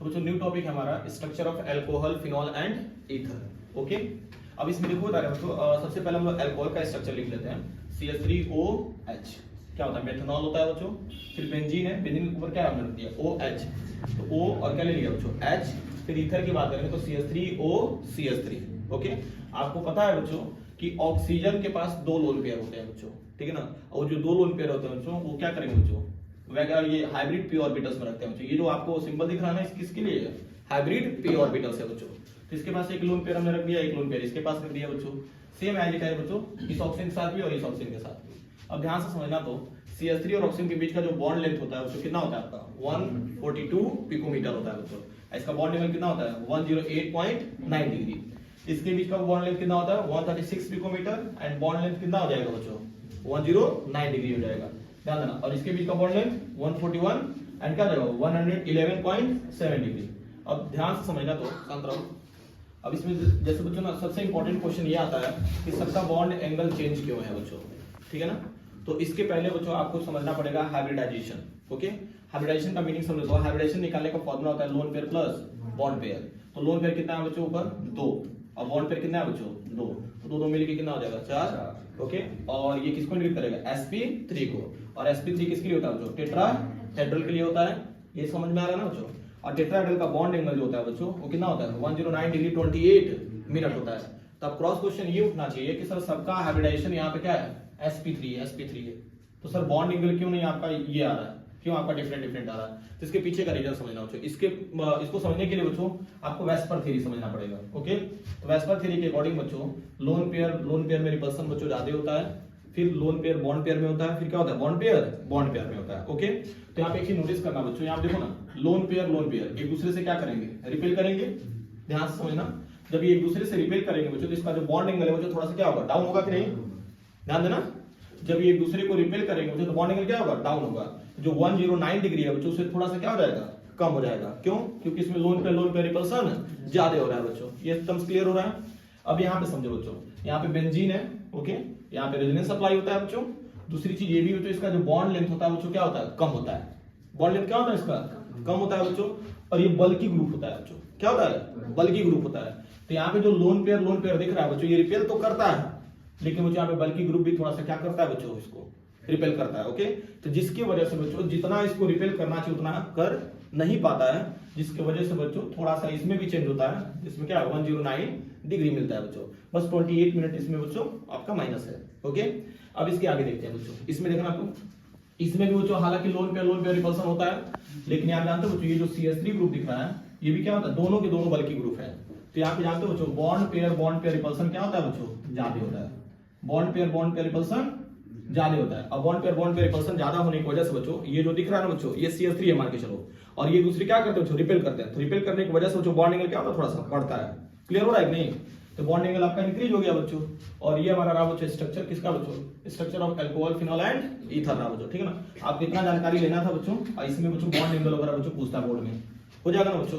तो बच्चों new topic है हमारा structure of alcohol, phenol and ether. Okay, अब इसमें देखो बता रहे बच्चों, सबसे पहले हम लोग अल्कोहल का स्ट्रक्चर लिख लेते हैं। CH3OH क्या होता है, मेथनॉल होता है बच्चों। फिर बेंजीन है, बेंजीन के ऊपर क्या हमने रख दिया OH, तो O और क्या ले लिया बच्चों H। फिर ईथर की बात करें तो CH3OCH3। ओके, आपको पता है बच्चों कि ऑक्सीजन के पास दो लोन पेयर होते हैं बच्चों, ठीक है ना। और जो दो लोन पेयर होते हैं बच्चों वो क्या करेंगे बच्चों, वह ये हाइब्रिड पी ऑर्बिटल्स में रखते हैं बच्चों। ये जो आपको सिंबल दिख रहा है ना, किसके लिए है, हाइब्रिड पी ऑर्बिटल्स है बच्चों। तो इसके पास एक लोन पेयर हमने रख दिया, एक लोन पेयर इसके पास रख दिया बच्चों। सेम एज इट है बच्चों, इस ऑक्सीजन के साथ भी और इस ऑक्सीजन के साथ भी। अब ध्यान से समझना, तो CH3 और ऑक्सीजन के बीच का जो बॉन्ड लेंथ होता है बच्चों कितना होता है आपका 142 पिकोमीटर होता है बच्चों। इसका बॉन्ड लेवल कितना होता है 108.9 डिग्री। इसके बीच का बॉन्ड लेंथ कितना होता है 136 पिकोमीटर एंड बॉन्ड लेंथ कितना हो जाएगा बच्चों 109 डिग्री हो जाएगा, ध्यान देना। और इसके बीच का बॉन्ड लेंथ 141 एंड क्या हो जाएगा 111.7 डिग्री। अब ध्यान से समझना, तो शांत रहो। अब इसमें जैसे बच्चों ना सबसे इंपॉर्टेंट क्वेश्चन ये आता है कि सबका बॉन्ड एंगल चेंज क्यों है बच्चों, ठीक है ना। तो इसके पहले बच्चों आपको समझना पड़ेगा हाइब्रिडाइजेशन। ओके, हाइब्रिडाइजेशन का मीनिंग समझ लो। हाइब्रिडाइजेशन निकालने का फॉर्मूला होता है lone pair plus bond pair. तो लोन पेयर कितना है बच्चों ऊपर 2 और बॉन्ड पेयर कितना है बच्चों 2, तो 2 मिलके कितना हो जाएगा 4। ओके, और ये किसको इंडिकेट करेगा sp3 को। और sp3 किसके लिए होता है बच्चों टेट्राहेड्रल के लिए होता है, ये समझ में आ रहा है ना बच्चों। और टेट्राहेड्रल का बॉन्ड एंगल जो होता है बच्चों वो कितना होता है 109 डिग्री 28 मिनट होता है। तो अब क्रॉस क्वेश्चन ये उठना चाहिए कि सर सबका हाइब्रिडाइजेशन यहाँ पे क्या है sp3 है, तो सर बॉन्ड एंगल क्यों नहीं आपका ये आ रहा है, क्यों आपका डिफरेंट आ रहा है। तो इसके पीछे का रीजन समझना बच्चों। इसको समझने के लिए बच्चों आपको वेस्पर थ्योरी समझना पड़ेगा। ओके, तो वेस्पर थ्योरी के अकॉर्डिंग बच्चों लोन पेयर में रिपल्सन बच्चों ज्यादा होता है, फिर लोन पेयर बॉन्ड पेयर में होता है, फिर क्या होता है बॉन्ड पेयर में होता है। ओके, तो यहाँ पे एक चीज नोटिस करना बच्चों, यहाँ देखो ना लोन पेयर एक दूसरे से क्या करेंगे रिपेल करेंगे। ध्यान से समझना, जब ये एक दूसरे से रिपेल करेंगे बच्चों तो इसका जो बॉन्ड एंगल है बच्चों थोड़ा सा क्या होगा डाउन होगा कि नहीं, ध्यान देना। जब ये एक दूसरे को रिपेल करेंगे बच्चों तो बॉन्ड एंगल क्या होगा डाउन होगा। जो 109 डिग्री है बच्चों उससे थोड़ा सा क्या हो जाएगा कम हो जाएगा। क्यों, क्योंकि इसमें लोन पेयर रिपल्सन ज्यादा हो रहा है बच्चों। ये टर्म्स क्लियर हो रहा है। अब यहाँ पे समझो बच्चों, यहाँ पे बेंजीन है। ओके, यहाँ पे रेजोनेंस सप्लाई होता है बच्चों। दूसरी चीज ये भी बच्चों, इसका जो बॉन्ड लेंथ होता है बच्चों क्या होता है कम होता है। बॉन्ड लेंथ क्या होता है इसका कम होता है बच्चों। और ये बल्की ग्रुप होता है बच्चों, क्या होता है बल्की ग्रुप होता है। तो यहाँ पे जो लोन पेयर दिख रहा है बच्चों ये रिपेल तो करता है, लेकिन बच्चों यहाँ पे बल्की ग्रुप भी थोड़ा सा क्या करता है बच्चों इसको रिपेल करता है। ओके, तो जिसकी वजह से बच्चों जितना इसको रिपेल करना चाहिए उतना कर नहीं पाता है, जिसकी वजह से बच्चों थोड़ा सा इसमें भी चेंज होता है, जिसमें क्या 109 डिग्री मिलता है बच्चों। बस 28 मिनट इसमें बच्चों आपका माइनस है। ओके, अब इसके आगे देखते हैं बच्चों। इसमें देखना आपको, इसमें भी बच्चों हालांकि लोन पेयर रिपल्सन होता है, लेकिन आप जानते हो बच्चों ये जो CH3 ग्रुप दिख रहा है ये भी क्या होता है दोनों के दोनों बल्की ग्रुप है। तो यहाँ पे जानते हो बच्चों बॉन्ड पेयर रिपल्सन क्या होता है बच्चों ज्यादा होता है। बॉन्ड पेयर रिपल्सन ज्यादा होता है। अब बॉन्ड पेयर रिपल्सन ज्यादा होने की वजह से बच्चों ये जो दिख रहा है ना बच्चों ये CH3 है मान के चलो, और ये दूसरी क्या करते हैं बच्चों रिपेल करते हैं। तो रिपेल करने की वजह से बच्चों बॉन्ड एंगल क्या होता है थोड़ा सा बढ़ता है। क्लियर हो रहा है कि नहीं, तो बॉन्ड एंगल आपका इंक्रीज हो गया बच्चों। और ये हमारा रहा बच्चों स्ट्रक्चर किसका बच्चों structure of alcohol, phenol and ether रहा बच्चों, ठीक है ना। आपको इतना जानकारी लेना था बच्चों, और इसमें बच्चों बॉन्ड एंगल वगैरह बच्चों पूछता बोर्ड में हो जाएगा ना बच्चों।